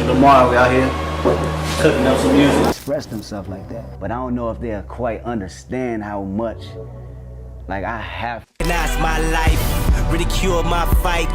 Kendrick Lamar, we out here cooking up some music. Express themselves like that, but I don't know if they'll quite understand how much, like, I have. Recognize my life, ridicule my fight.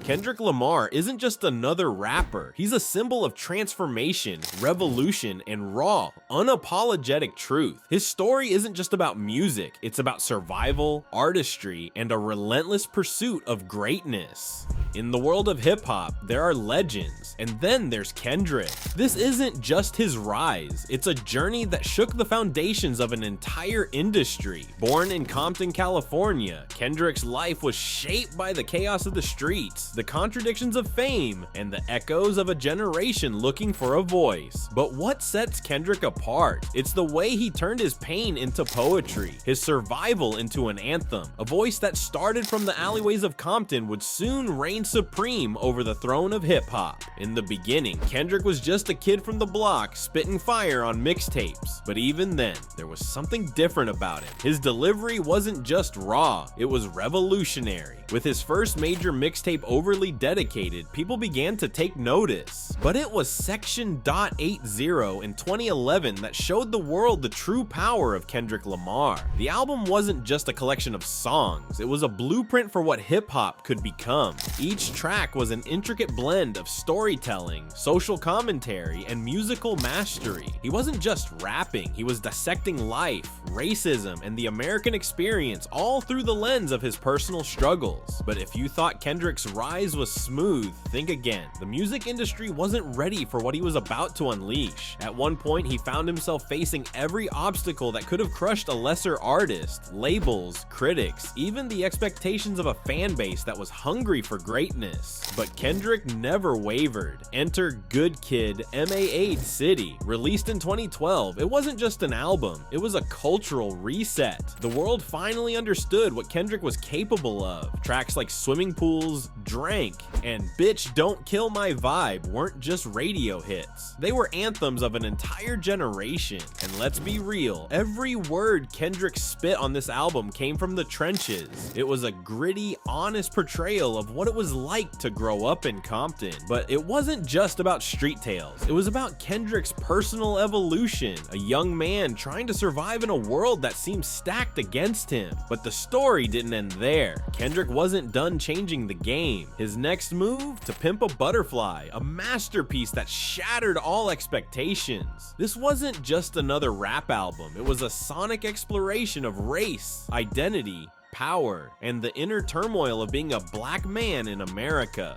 Kendrick Lamar isn't just another rapper. He's a symbol of transformation, revolution, and raw, unapologetic truth. His story isn't just about music, it's about survival, artistry, and a relentless pursuit of greatness. In the world of hip-hop, there are legends, and then there's Kendrick. This isn't just his rise, it's a journey that shook the foundations of an entire industry. Born in Compton, California, Kendrick's life was shaped by the chaos of the streets, the contradictions of fame, and the echoes of a generation looking for a voice. But what sets Kendrick apart? It's the way he turned his pain into poetry, his survival into an anthem. A voice that started from the alleyways of Compton would soon reign supreme over the throne of hip-hop. In the beginning, Kendrick was just a kid from the block spitting fire on mixtapes. But even then, there was something different about him. His delivery wasn't just raw, it was revolutionary. With his first major mixtape Overly Dedicated, people began to take notice. But it was Section .80 in 2011 that showed the world the true power of Kendrick Lamar. The album wasn't just a collection of songs, it was a blueprint for what hip-hop could become. Each track was an intricate blend of storytelling, social commentary, and musical mastery. He wasn't just rapping, he was dissecting life, racism, and the American experience all through the lens of his personal struggles. But if you thought Kendrick's rise was smooth, think again. The music industry wasn't ready for what he was about to unleash. At one point, he found himself facing every obstacle that could have crushed a lesser artist, labels, critics, even the expectations of a fan base that was hungry for greatness. But Kendrick never wavered. Enter Good Kid, M.A.'d City. Released in 2012, it wasn't just an album, it was a cultural reset. The world finally understood what Kendrick was capable of. Tracks like Swimming Pools, Drank, and Bitch Don't Kill My Vibe weren't just radio hits. They were anthems of an entire generation. And let's be real, every word Kendrick spit on this album came from the trenches. It was a gritty, honest portrayal of what it was like to grow up in Compton. But it wasn't just about street tales. It was about Kendrick's personal evolution, a young man trying to survive in a world that seemed stacked against him. But the story didn't end there. Kendrick wasn't done changing the game. His next move? To Pimp a Butterfly, a masterpiece that shattered all expectations. This wasn't just another rap album, it was a sonic exploration of race, identity, power, and the inner turmoil of being a black man in America.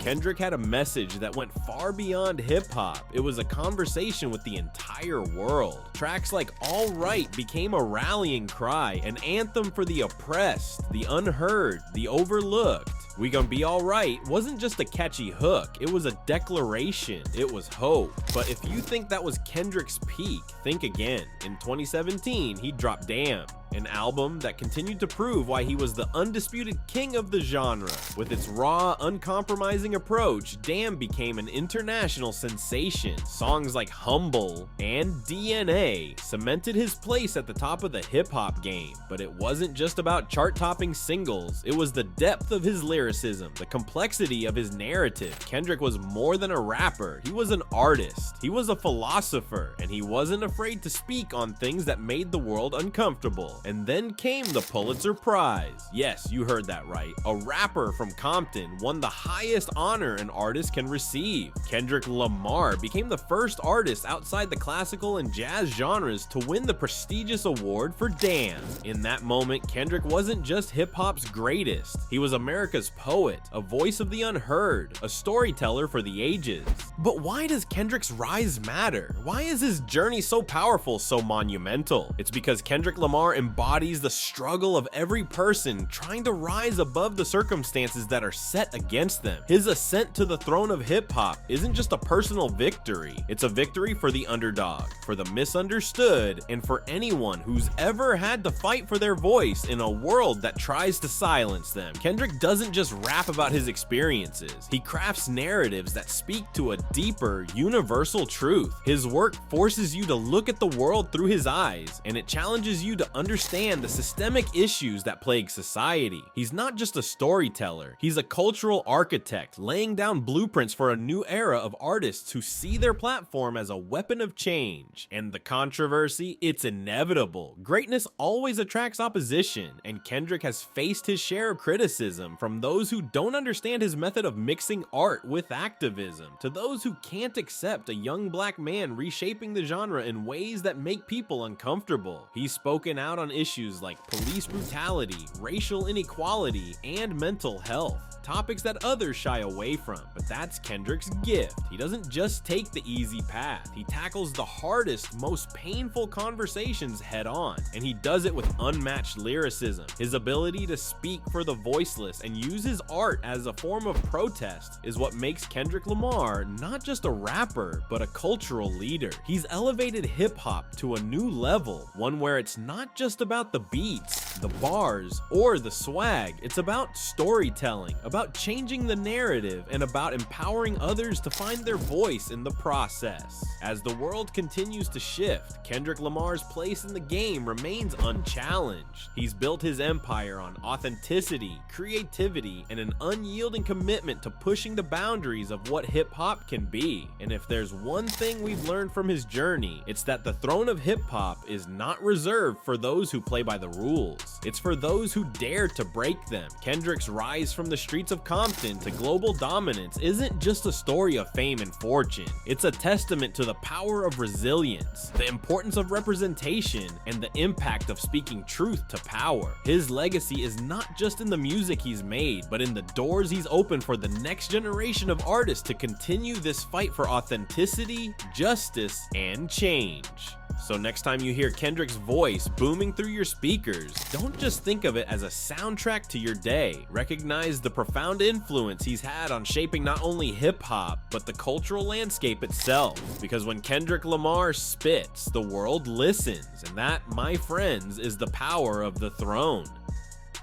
Kendrick had a message that went far beyond hip-hop. It was a conversation with the entire world. Tracks like All Right became a rallying cry, an anthem for the oppressed, the unheard, the overlooked. We Gon' Be Alright wasn't just a catchy hook, it was a declaration, it was hope. But if you think that was Kendrick's peak, think again. In 2017, he dropped Damn, an album that continued to prove why he was the undisputed king of the genre. With its raw, uncompromising approach, Damn became an international sensation. Songs like Humble and DNA cemented his place at the top of the hip-hop game. But it wasn't just about chart-topping singles, it was the depth of his lyricism, the complexity of his narrative. Kendrick was more than a rapper, he was an artist, he was a philosopher, and he wasn't afraid to speak on things that made the world uncomfortable. And then came the Pulitzer Prize. Yes, you heard that right. A rapper from Compton won the highest honor an artist can receive. Kendrick Lamar became the first artist outside the classical and jazz genres to win the prestigious award for Damn. In that moment, Kendrick wasn't just hip-hop's greatest. He was America's poet, a voice of the unheard, a storyteller for the ages. But why does Kendrick's rise matter? Why is his journey so powerful, so monumental? It's because Kendrick Lamar embodies the struggle of every person trying to rise above the circumstances that are set against them. His ascent to the throne of hip-hop isn't just a personal victory, it's a victory for the underdog, for the misunderstood, and for anyone who's ever had to fight for their voice in a world that tries to silence them. Kendrick doesn't just rap about his experiences, he crafts narratives that speak to a deeper, universal truth. His work forces you to look at the world through his eyes, and it challenges you to understand understand the systemic issues that plague society. He's not just a storyteller, he's a cultural architect, laying down blueprints for a new era of artists who see their platform as a weapon of change. And the controversy, it's inevitable. Greatness always attracts opposition, and Kendrick has faced his share of criticism from those who don't understand his method of mixing art with activism, to those who can't accept a young black man reshaping the genre in ways that make people uncomfortable. He's spoken out on issues like police brutality, racial inequality, and mental health, topics that others shy away from. But that's Kendrick's gift. He doesn't just take the easy path, he tackles the hardest, most painful conversations head on, and he does it with unmatched lyricism. His ability to speak for the voiceless and use his art as a form of protest is what makes Kendrick Lamar not just a rapper, but a cultural leader. He's elevated hip-hop to a new level, one where it's not just about the beats, the bars, or the swag. It's about storytelling, about changing the narrative, and about empowering others to find their voice in the process. As the world continues to shift, Kendrick Lamar's place in the game remains unchallenged. He's built his empire on authenticity, creativity, and an unyielding commitment to pushing the boundaries of what hip-hop can be. And if there's one thing we've learned from his journey, it's that the throne of hip-hop is not reserved for those who play by the rules. It's for those who dare to break them. Kendrick's rise from the streets of Compton to global dominance isn't just a story of fame and fortune. It's a testament to the power of resilience, the importance of representation, and the impact of speaking truth to power. His legacy is not just in the music he's made, but in the doors he's opened for the next generation of artists to continue this fight for authenticity, justice, and change. So next time you hear Kendrick's voice booming through your speakers, don't just think of it as a soundtrack to your day. Recognize the profound influence he's had on shaping not only hip-hop, but the cultural landscape itself. Because when Kendrick Lamar spits, the world listens, and that, my friends, is the power of the throne.